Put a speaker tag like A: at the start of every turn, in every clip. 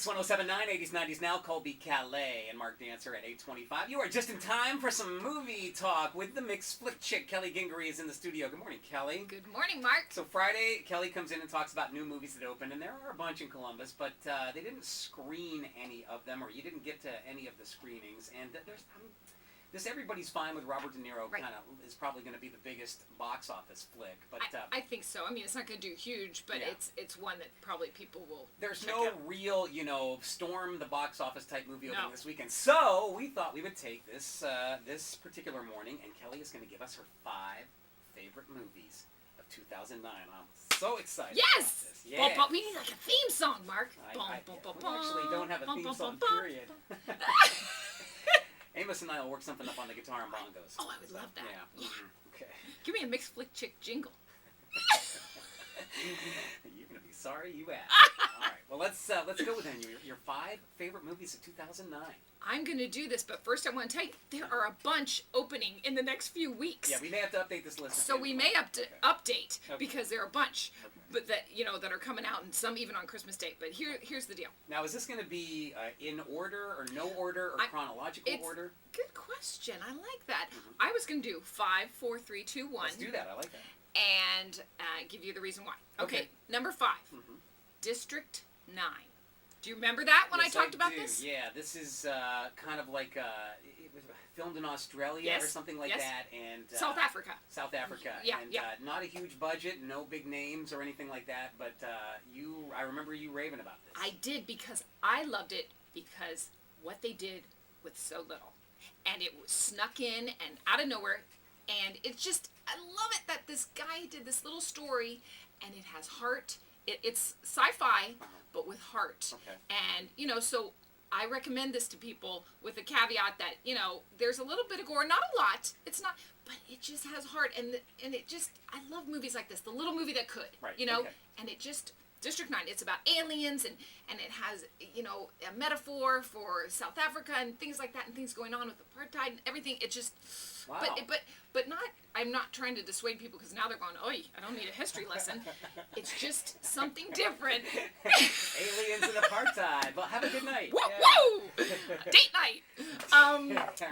A: Mix 107.9, 80s, 90s now. Colby Calais and Mark Dancer at 8:25. You are just in time for some movie talk with the Mix Flick Chick. Kelly Gingery is in the studio. Good morning, Kelly.
B: Good morning, Mark.
A: So Friday, Kelly comes in and talks about new movies that opened, and there are a bunch in Columbus, but they didn't screen any of them, or you didn't get to any of the screenings. And this Everybody's Fine with Robert De Niro kind of is probably going to be the biggest box office flick. But
B: I think so. I mean, it's not going to do huge, but it's one that probably people will.
A: There's
B: check
A: no
B: out.
A: real, storm the box office type movie opening this weekend. So we thought we would take this particular morning, and Kelly is going to give us her 5 favorite movies of 2009. I'm so excited.
B: Yes.
A: About this. Yeah.
B: But we need like a theme song, Mark.
A: We actually don't have a theme song. Period. Amos and I will work something up on the guitar and bongos.
B: Oh, I would love that.
A: Yeah. Okay.
B: Give me a Mixed Flick Chick jingle.
A: You're gonna be sorry you asked. All right. Well, let's go with your 5 favorite movies of 2009.
B: I'm going to do this, but first I want to tell you there are a bunch opening in the next few weeks.
A: Yeah, we may have to update this list.
B: So we may have to update because there are a bunch,
A: but
B: that are coming out, and some even on Christmas Day. But here's the deal.
A: Now, is this going to be in order or no order or chronological order?
B: Good question. I like that. I was going to do 5, 4, 3, 2, 1.
A: Let's do that. I like that.
B: And give you the reason why. Okay. Number 5, District 9. Do you remember that when I talked about this?
A: Yeah, this is kind of like it was filmed in Australia or something like that, and
B: South Africa.
A: South Africa.
B: Yeah,
A: and not a huge budget, no big names or anything like that. But I remember you raving about this.
B: I did because I loved it because what they did with so little, and it was snuck in and out of nowhere, and it's just I love it that this guy did this little story, and it has heart. It's sci-fi, but with heart.
A: Okay.
B: And, so I recommend this to people with the caveat that, there's a little bit of gore, not a lot. It's not, but it just has heart. And it just, I love movies like this, the little movie that could, and it just, District 9, it's about aliens and it has, a metaphor for South Africa and things like that and things going on with apartheid and everything. It just, but not, I'm not trying to dissuade people because now they're going, oi, I don't need a history lesson. It's just something different.
A: Aliens and apartheid. Well, have a good night.
B: Whoa! Date night.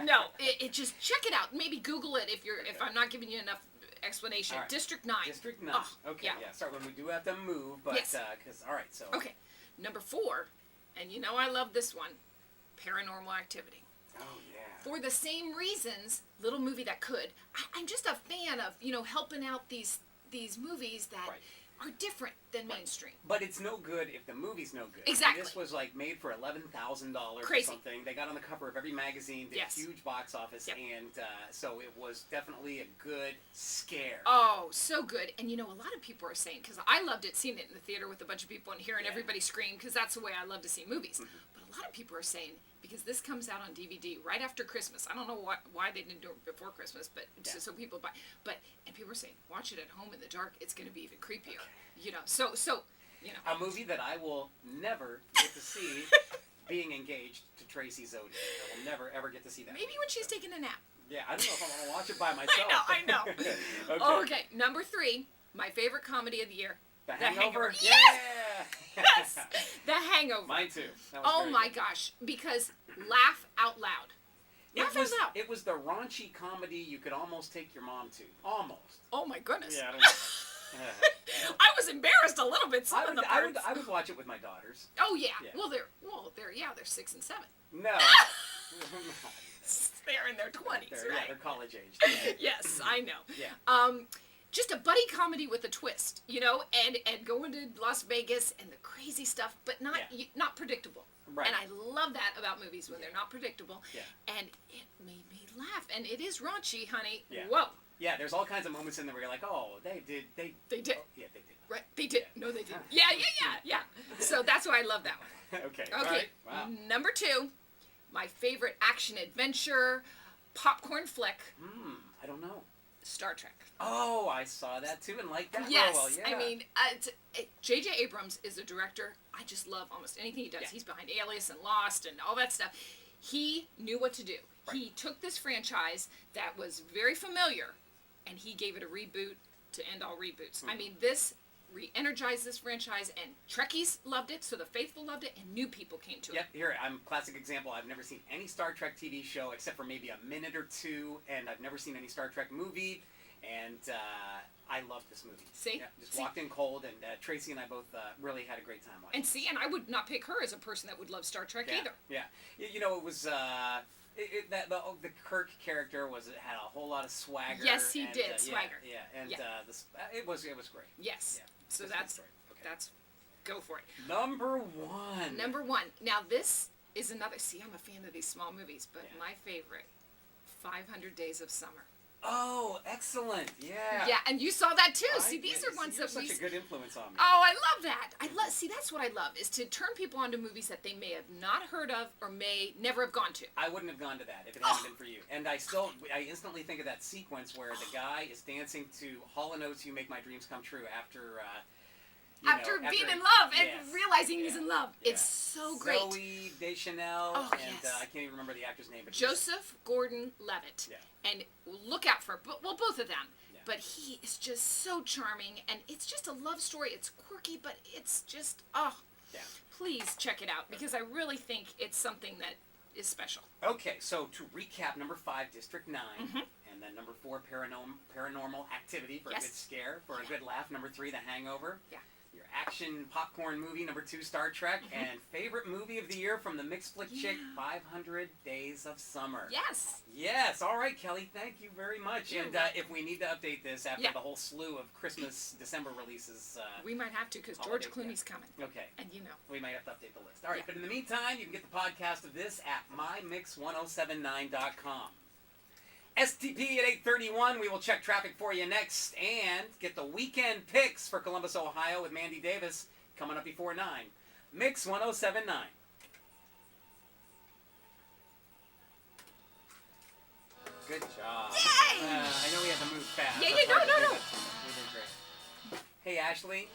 B: No, it just, check it out. Maybe Google it if I'm not giving you enough explanation. Right. District 9.
A: District 9.
B: Oh,
A: okay, yeah. Sorry, when we do have to move, but, all right, so.
B: Okay, number 4, and I love this one, Paranormal Activity.
A: Oh, yeah.
B: For the same reasons, little movie that could. I'm just a fan of, helping out these movies that are different than mainstream.
A: But it's no good if the movie's no good.
B: Exactly.
A: And this was made for $11,000 or something. They got on the cover of every magazine, did a huge box office, and so it was definitely a good scare.
B: Oh, so good. And a lot of people are saying, because I loved it, seeing it in the theater with a bunch of people and hearing everybody scream, because that's the way I love to see movies. But a lot of people are saying, because this comes out on DVD right after Christmas. I don't know why they didn't do it before Christmas, but so people buy. And people are saying, watch it at home in the dark. It's going to be even creepier. So.
A: A movie that I will never get to see being engaged to Tracy Zodi. I will never ever get to see that.
B: Maybe when she's taking a nap.
A: Yeah, I don't know if I want to watch it by myself.
B: I know. Okay, number 3, my favorite comedy of the year.
A: The Hangover?
B: Yes! Yes! The Hangover.
A: Mine too.
B: Oh my gosh, because laugh out loud.
A: It was the raunchy comedy you could almost take your mom to. Almost.
B: Oh my goodness.
A: Yeah, I don't know.
B: I was embarrassed a little bit.
A: I would watch it with my daughters.
B: Oh yeah. They're 6 and 7.
A: No.
B: They're in their 20s, right?
A: Yeah, they're college age.
B: Yes, I know.
A: Yeah.
B: Just a buddy comedy with a twist, and going to Las Vegas and the crazy stuff, but not predictable.
A: Right.
B: And I love that about movies when they're not predictable.
A: Yeah.
B: And it made me laugh. And it is raunchy, honey.
A: Yeah.
B: Whoa.
A: Yeah, there's all kinds of moments in there where you're like, oh, they did.
B: They did.
A: Oh, yeah, they did.
B: Right. They did. Yeah. No, they did. Yeah. So that's why I love that one.
A: Okay. All right. Wow.
B: Number 2, my favorite action adventure popcorn flick.
A: I don't know.
B: Star Trek.
A: Oh, I saw that too and liked that
B: yes,
A: well. Yeah.
B: I mean, J.J. Abrams is a director. I just love almost anything he does. Yeah. He's behind Alias and Lost and all that stuff. He knew what to do. Right. He took this franchise that was very familiar, and he gave it a reboot to end all reboots. I mean, this re-energized this franchise, and Trekkies loved it, so the faithful loved it, and new people came to
A: Yep,
B: it.
A: here, I'm a classic example. I've never seen any Star Trek TV show except for maybe a minute or two, and I've never seen any Star Trek movie, and I loved this movie.
B: See?
A: Yeah, just walked in cold, and Tracy and I both really had a great time watching
B: And see, and I would not pick her as a person that would love Star Trek
A: yeah,
B: either.
A: Yeah, it was the Kirk character had a whole lot of swagger.
B: Yes, he
A: and,
B: did, swagger.
A: Yeah, and
B: Yeah.
A: it was great.
B: Yes.
A: Yeah,
B: So
A: that's a good
B: that's
A: story. Okay.
B: that's go for it.
A: Number one.
B: Number one. Now this is another. See, I'm a fan of these small movies, but
A: Yeah.
B: my favorite, 500 Days of Summer.
A: Oh, excellent! Yeah.
B: Yeah, and you saw that too.
A: I
B: See, these
A: did.
B: are ones
A: You're
B: that we.
A: such a good influence on me.
B: Oh, I love that. I love. See, that's what I love is to turn people onto movies that they may have not heard of or may never have gone to.
A: I wouldn't have gone to that if it hadn't been for you. And I instantly think of that sequence where the guy is dancing to Hall & Oates, "You Make My Dreams Come True" after
B: Being in love and
A: yes,
B: realizing
A: yeah,
B: he's in love.
A: yeah.
B: It's so great.
A: Zoe Deschanel
B: Oh,
A: and
B: yes.
A: I can't even remember the actor's name, but
B: Joseph Gordon-Levitt.
A: Yeah.
B: And look out for both of them.
A: Yeah.
B: But he is just so charming, and it's just a love story. It's quirky, but it's just
A: yeah.
B: please check it out because I really think it's something that is special.
A: Okay, so to recap, number 5, District 9,
B: Mhm.
A: and then number 4, Paranormal Activity for a
B: Yes.
A: good scare, for a
B: Yeah.
A: good laugh. Number 3, The Hangover.
B: Yeah.
A: Your action popcorn movie, number 2, Star Trek, and favorite movie of the year from the Mixed Flick Chick,
B: Yeah.
A: 500 Days of Summer.
B: Yes.
A: Yes, all right, Kelly, thank you very much.
B: You're
A: and
B: welcome.
A: if we need to update this after
B: Yeah.
A: the whole slew of Christmas, December releases,
B: We might have to because George
A: Holiday,
B: Clooney's coming.
A: okay,
B: And you know.
A: we might have to update the list. All right,
B: Yeah.
A: but in the meantime, you can get the podcast of this at mymix1079.com. STP at 8:31. We will check traffic for you next and get the weekend picks for Columbus, Ohio with Mandy Davis coming up before 9. Mix 1079. Good job.
B: Yay!
A: I know we had to move fast.
B: Yeah,
A: That's
B: no,
A: hard to
B: no,
A: do
B: no.
A: that. We did great. Hey, Ashley.